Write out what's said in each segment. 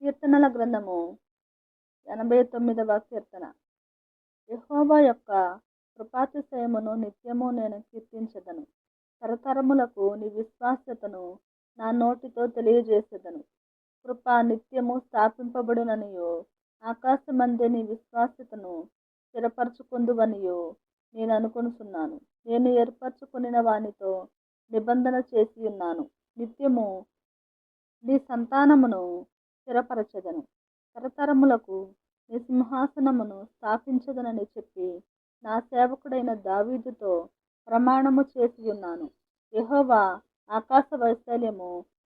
కీర్తనల గ్రంథము 89వ కీర్తన. యెహోవా యొక్క కృపాతిశయమును నిత్యము నేను కీర్తించెదను. తరతరములకు నీ విశ్వాస్యతను నా నోటితో తెలియజేసేదను. కృప నిత్యము స్థాపింపబడుననియు, ఆకాశమందే నీ విశ్వాస్యతను స్థిరపరచుకొందువనియు నేను అనుకొనుచున్నాను. నేను ఏర్పరచుకొనిన వానితో నిబంధన చేసి ఉన్నాను. నిత్యము నీ సంతానమును స్థిరపరచెదను. తరతరములకు నీ సింహాసనమును స్థాపించదనని చెప్పి నా సేవకుడైన దావీదుతో ప్రమాణము చేసి ఉన్నాను. యెహోవా ఆకాశ వైశాల్యము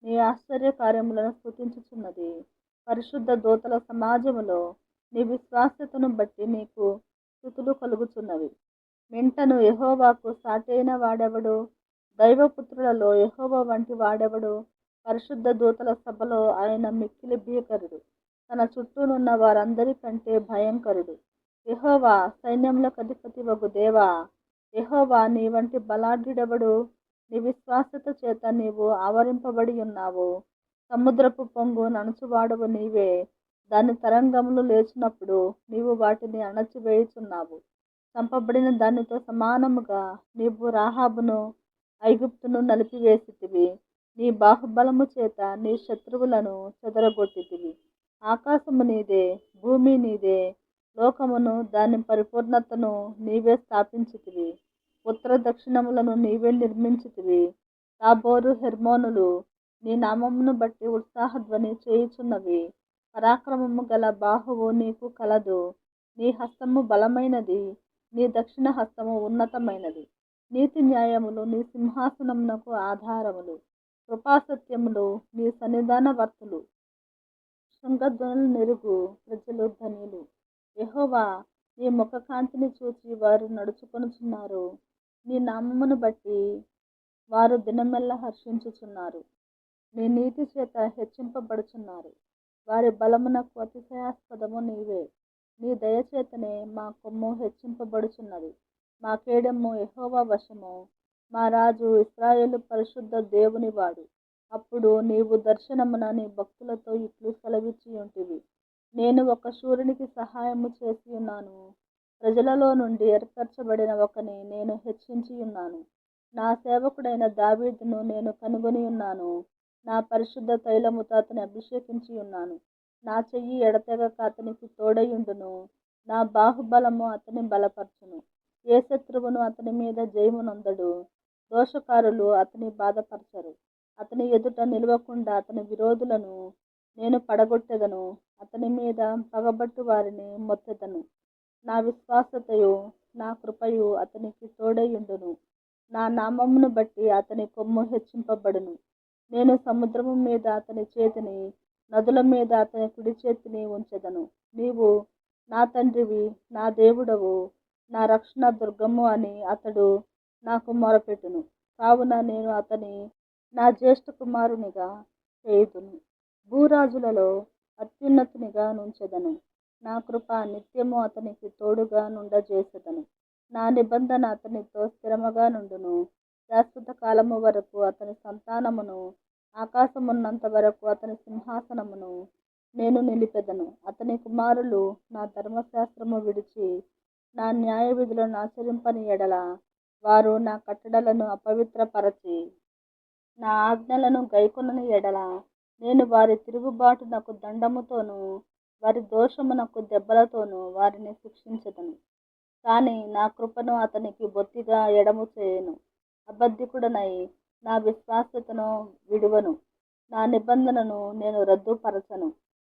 నీ ఆశ్చర్య కార్యములను స్తుతించుచున్నది. పరిశుద్ధ దూతల సమాజములో నీ విశ్వాస్యతను బట్టి నీకు స్తుతులు కలుగుచున్నవి. మెంటను యెహోవాకు సాటైన వాడెవడు? దైవపుత్రులలో యెహోవా వంటి వాడెవడు? పరిశుద్ధ దూతల సభలో ఆయన మిక్కిలి భీకరుడు, తన చుట్టూనున్న వారందరికంటే భయంకరుడు. యెహోవా సైన్యములకు అధిపతి వగు దేవా, యెహోవా నీ వంటి బలాఢ్యుడెవడు? నీ విశ్వాస్యత చేత నీవు ఆవరింపబడి ఉన్నావు. సముద్రపు పొంగు నణచువాడవు నీవే. దాని తరంగములు లేచినప్పుడు నీవు వాటిని అణచివేయుచున్నావు. చంపబడిన దానితో సమానముగా నీవు రాహాబును ఐగుప్తును నలిపివేసితివి. నీ బాహుబలము చేత నీ శత్రువులను చెదరగొట్టితివి. ఆకాశము నీదే, భూమి నీదే, లోకమును దాని పరిపూర్ణతను నీవే స్థాపించితివి. ఉత్తర దక్షిణములను నీవే నిర్మించితివి. తాబోరు హెర్మోనులు నీ నామమును బట్టి ఉత్సాహధ్వని చేయుచున్నవి. పరాక్రమము గల బాహువు నీకు కలదు. నీ హస్తము బలమైనది, నీ దక్షిణ హస్తము ఉన్నతమైనది. నీతి న్యాయములు నీ సింహాసనమునకు ఆధారములు. కృపాసత్యములు నీ సన్నిధానవర్తులు. శృంగధ్వనులు నెరుగు ప్రజలు ధన్యులు. యెహోవా నీ ముఖకాంతిని చూచి వారు నడుచుకొనుచున్నారు. నీ నామమును బట్టి వారు దినమెల్లా హర్షించుచున్నారు. నీ నీతి చేత హెచ్చింపబడుచున్నారు. వారి బలమునకు అతిశయాస్పదము నీవే. నీ దయచేతనే మా కొమ్ము హెచ్చింపబడుచున్నది. మా కేడెము యెహోవా వశము. మా రాజు ఇశ్రాయేలు పరిశుద్ధ దేవునివాడు. అప్పుడు నీవు దర్శనమున నీ భక్తులతో ఇట్లు సెలవిచ్చి ఉంటివి. నేను ఒక శూరునికి సహాయము చేసి ఉన్నాను. ప్రజలలో నుండి ఏర్పరచబడిన ఒకని నేను హెచ్చించి ఉన్నాను. నా సేవకుడైన దావీదును నేను కనుగొని ఉన్నాను. నా పరిశుద్ధ తైలముతో అతని అభిషేకించి ఉన్నాను. నా చెయ్యి ఎడతెగక అతనికి తోడయుండును. నా బాహుబలము అతని బలపరచును. ఏ శత్రువును అతని మీద జయమునొందడు. దోషకారులు అతని బాధపరచరు. అతని ఎదుట నిలవకుండా అతని విరోధులను నేను పడగొట్టెదను. అతని మీద పగబట్టు వారిని మొత్తెదను. నా విశ్వాసతయు నా కృపయు అతనికి తోడయుండును. నా నామమును బట్టి అతని కొమ్ము హెచ్చింపబడును. నేను సముద్రము మీద అతని చేతిని, నదుల మీద అతని కుడి చేతిని ఉంచెదను. నీవు నా తండ్రివి, నా దేవుడవు, నా రక్షణ దుర్గము అని అతడు నాకు మొరపెట్టును. కావున నేను అతని నా జ్యేష్ఠ కుమారునిగా చేయుదును. భూరాజులలో అత్యున్నతునిగా నుంచెదను. నా కృప నిత్యము అతనికి తోడుగా నుండజేసెదను. నా నిబంధన అతనితో స్థిరముగా నుండును. శాశ్వత కాలము వరకు అతని సంతానమును, ఆకాశమున్నంత వరకు అతని సింహాసనమును నేను నిలిపెదను. అతని కుమారులు నా ధర్మశాస్త్రము విడిచి నా న్యాయ విధులను ఆచరింపని ఎడల, వారు నా కట్టడలను అపవిత్రపరచి నా ఆజ్ఞలను గైకొనని ఎడల, నేను వారి తిరుగుబాటునకు దండముతోనూ వారి దోషమునకు దెబ్బలతోనూ వారిని శిక్షించెదను. కానీ నా కృపను అతనికి బొత్తిగా ఎడము చేయను. అబద్ధికుడనై నా విశ్వాస్యతను విడువను. నా నిబంధనను నేను రద్దుపరచను.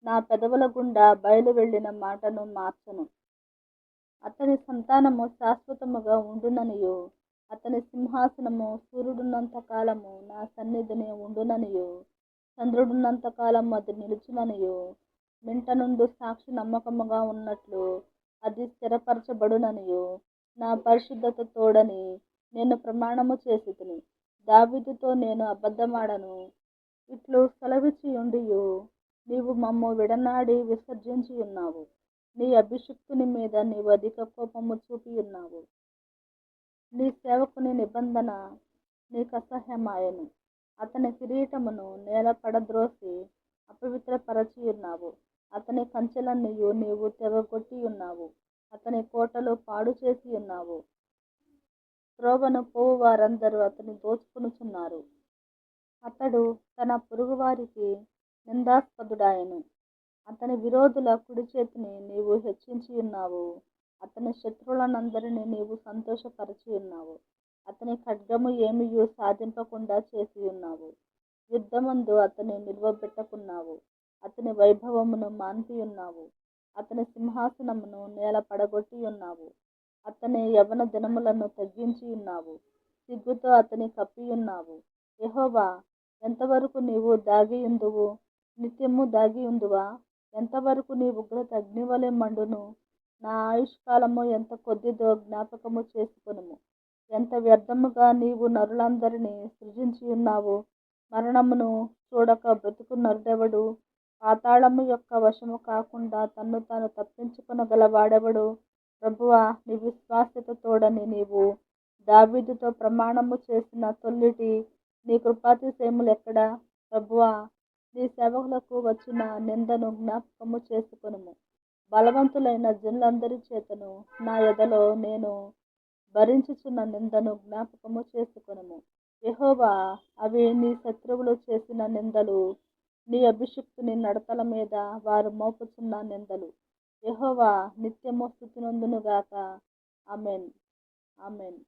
నా పెదవుల గుండా బయలు వెళ్ళిన మాటను మార్చను. అతని సంతానము శాశ్వతముగా ఉండుననియు, అతని సింహాసనము సూర్యుడున్నంత కాలము నా సన్నిధిని ఉండుననియు, చంద్రుడున్నంత కాలము అది నిలుచుననియు, మింట నుండి సాక్షి నమ్మకముగా ఉన్నట్లు అది స్థిరపరచబడుననియు నా పరిశుద్ధత తోడని నేను ప్రమాణము చేసితిని. దావీదుతో నేను అబద్ధమాడను. ఇట్లు సెలవిచ్చి ఉండియు నీవు మమ్ము విడనాడి విసర్జించి ఉన్నావు. నీ అభిషిక్తుని మీద నీవు అధిక కోపము చూపి ఉన్నావు. నీ సేవకుని నిబంధన నీకు అసహ్యమాయెను. అతని కిరీటమును నేల పడద్రోసి అపవిత్రపరచి ఉన్నావు. అతని కంచెలన్నీయు నీవు తెగగొట్టి ఉన్నావు. అతని కోటలు పాడు చేసి ఉన్నావు. త్రోవను పోవు వారందరూ అతని దోచుకొనుచున్నారు. అతడు తన పొరుగువారికి నిందాస్పదుడాయెను. అతని విరోధుల కుడి చేతిని నీవు హెచ్చించి ఉన్నావు. అతని శత్రువులనందరినీ నీవు సంతోషపరచి ఉన్నావు. అతని ఖడ్గము ఏమియూ సాధింపకుండా చేసి ఉన్నావు. యుద్ధమందు అతని నిలువబెట్టకున్నావు. అతని వైభవమును మాన్పి ఉన్నావు. అతని సింహాసనమును నేల పడగొట్టి ఉన్నావు. అతని యవ్వన దినములను తగ్గించి ఉన్నావు. సిగ్గుతో అతని కప్పియున్నావు. యెహోవా, ఎంతవరకు నీవు దాగియుందువు? నిత్యము దాగియుందువా? ఎంతవరకు నీ ఉగ్రత అగ్నివలె మండును? నా ఆయుష్కాలము ఎంత కొద్దిదో జ్ఞాపకము చేసుకొనుము. ఎంత వ్యర్థముగా నీవు నరులందరినీ సృజించి ఉన్నావు. మరణమును చూడక బ్రతుకు నరుడెవడు? పాతాళము యొక్క వశము కాకుండా తన్ను తాను తప్పించుకొనగలవాడెవడు? ప్రభువా, నీ విశ్వాస్యత తోడని నీవు దావీదుతో ప్రమాణము చేసిన తొల్లిటి నీ కృపాతిశయములెక్కడా? ప్రభువా, నీ సేవకులకు వచ్చిన నిందను జ్ఞాపకము చేసుకొనుము. బలవంతులైన జనులందరి చేతను నా ఎదలో నేను భరించుచున్న నిందను జ్ఞాపకము చేసుకొనుము. యెహోవా, అవి నీ శత్రువులు చేసిన నిందలు, నీ అభిషిక్తుని నడతల మీద వారు మోపుచున్న నిందలు. యెహోవా నిత్యము స్తుతి నొందునుగాక. ఆమేన్. ఆమేన్.